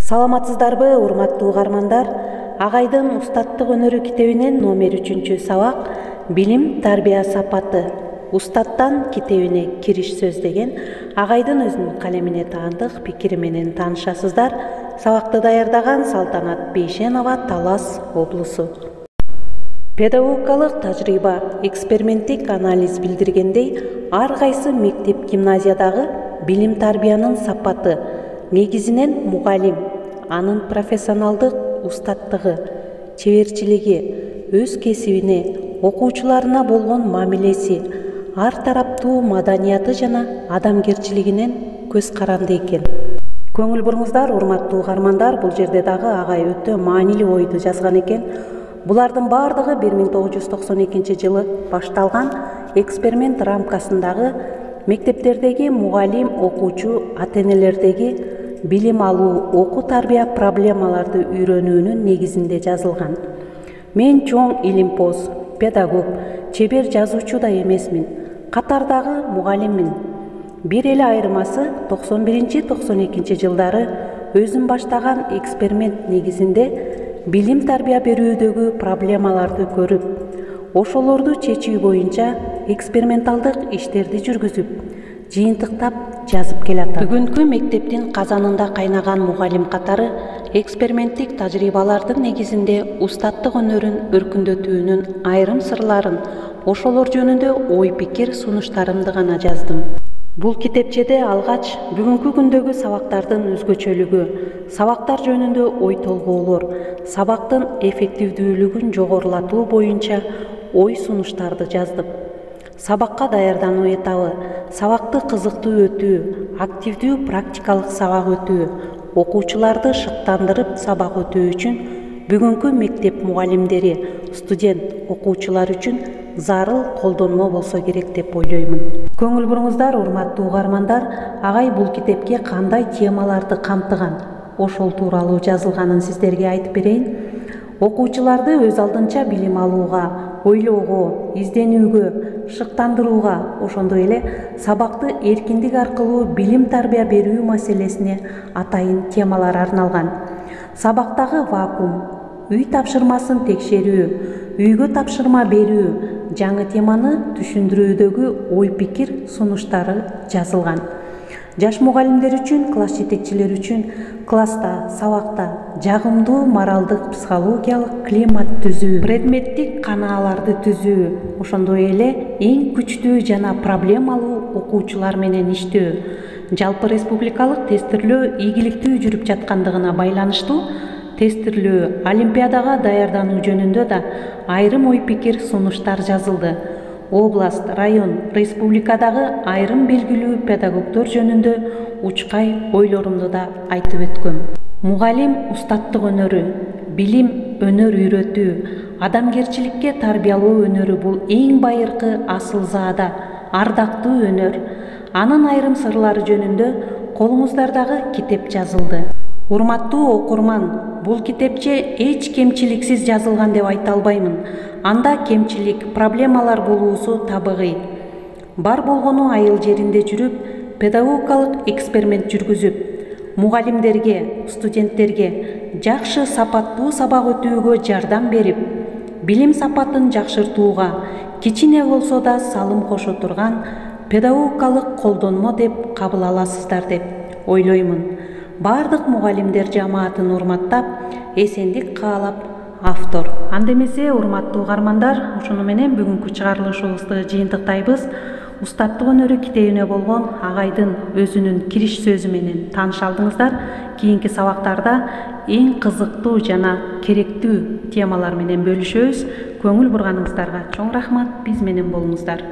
Саламатсыздарбы, урматтуу угармандар? Агайдын устаттык өнөрү китебинен номер 3 сабак «Билим, тарбия сапаты» устаттан китебине кириш сөз деген Агайдын өзүнүн калемине таандык пикири менен таанышасыздар. Сабакты даярдаган Салтанат Бейшенова, Талас облусу. Педагогикалык тажрыйба, эксперименттик анализ билдиргендей, ар кайсы мектеп гимназиядагы билим тарбиянын сапаты негизинен мугалим, анын профессионалдык устаттыгы, чеберчилиги, өз кесибине, окуучуларына болгон мамилеси, ар тараптуу маданияты жана адамгерчилигинен көз каранды экен. Көңүл буруңуздар, урматтуу угармандар, бул жерде дагы Агай өтө маанилүү ойду жазган экен. Булардын бардыгы 1992 жылы башталган эксперимент рамкасындагы мектептердеги мугалим, окуучу, ата-энелердеги билим алуу, окуу тарбия проблемаларды үйрөнүүнүн негизинде жазылган. Мен чоң илимпоз, педагог, чебер жазуучу да эмесмин, катардагы мугалиммин. Бир эле айырмасы 91-92 жылдары өзүм баштаган эксперимент негизинде билим тарбия берүүдөгү проблемаларды көрүп, ошолорду чечүү боюнча эксперименталдык иштерди жүргүзүп, жыйынтыктап жазып келатам. Бүгүнкү мектептин казанында кайнаган мугалим катары эксперименттик тажрыйбалардын негизинде устаттык өнөрүн өркүндөтүүнүн айрым сырларын, ошолор жөнүндө ой пикир сунуштарымды гана жаздым. Бул китепчеде алгач бүгүнкү күндөгү сабактардын өзгөчөлүгү, сабактар жөнүндө ой толгоолор, сабактын эффективдүүлүгүн жогорулатуу боюнча ой сунуштарды жаздым. Сабакка даярдануу этабы, сабакты кызыктуу өтүү, активдүү практикалык сабак өтүү, окуучуларды шыктандырып сабак өтүү үчүн бүгүнкү мектеп мугалимдери, студент, окуучулар үчүн зарыл колдонмо болсо керек деп ойлоймун. Көңүл буруңуздар, урматтуу угармандар, Агай бул китепке кандай темаларды камтыган, ошол тууралуу жазылганын сиздерге айтып берейин. Окуучуларды өз алдынча билим алууга, ойлоого, изденүүгө, шыктандырууга, ошондой эле сабакты эркиндик аркылуу билим тарбия берүү маселесине атайын темалар арналган. Сабактагы вакуум, үй тапшырмасын текшерүү, үйгө тапшырма берүү, жаңы теманы түшүндүрүүдөгү ой пикир сунуштары жазылган. Жаш мугалимдер үчүн, класс жетекчилери үчүн класста, сабакта жагымдуу моралдык, психологиялык климат түзүү, предметтик канааларды түзүү, ошондой эле эң күчтүү жана проблемалуу окуучулар менен иштөө, жалпы республикалык тестирлөө ийгиликтүү жүрүп жаткандыгына байланыштуу тестирлөө, олимпиадага даярдануу жөнүндө да айрым ой пикир сунуштар жазылды. Област, район, республикадагы айрым белгилүү педагогдор жөнүндө учкай ойлорумду да айтып өткөм. Мугалим устаттык өнөрү, билим өнөр үйрөтүү, адамгерчиликке тарбиялоо өнөрү бул эң байыркы асылзаада, ардактуу өнөр. Анын айрым сырлары жөнүндө колуңуздардагы китеп жазылды. Урматтуу окурман, бул китепче эч кемчиликсиз жазылган деп айта албаймын. Анда кемчилик, проблемалар болуусу табигый. Бар болгону айыл жеринде жүрүп, педагогикалык эксперимент жүргүзүп, мугалимдерге, студенттерге жакшы сапаттуу сабак өтүүгө жардам берип, билим сапатын жакшыртууга кичине болсо да салым кошо турган педагогикалык колдонмо деп кабыл аласыздар деп ойлоймун. Бардык мугалимдер жамаатын урматтап, эсендик каалап, автор. Анда эмесе, урматтуу угармандар, ошону менен бүгүнкү чыгарылышыбызды жыйынтыктайбыз. Устаттык өнөрү китебине болгон Агайдын өзүнүн кириш сөзү менен тааныша алдыңыздар. Кийинки сабактарда эң кызыктуу жана керектүү темалар менен бөлүшөбүз. Көңүл бурганыңыздарга чоң рахмат, биз менен болуңуздар.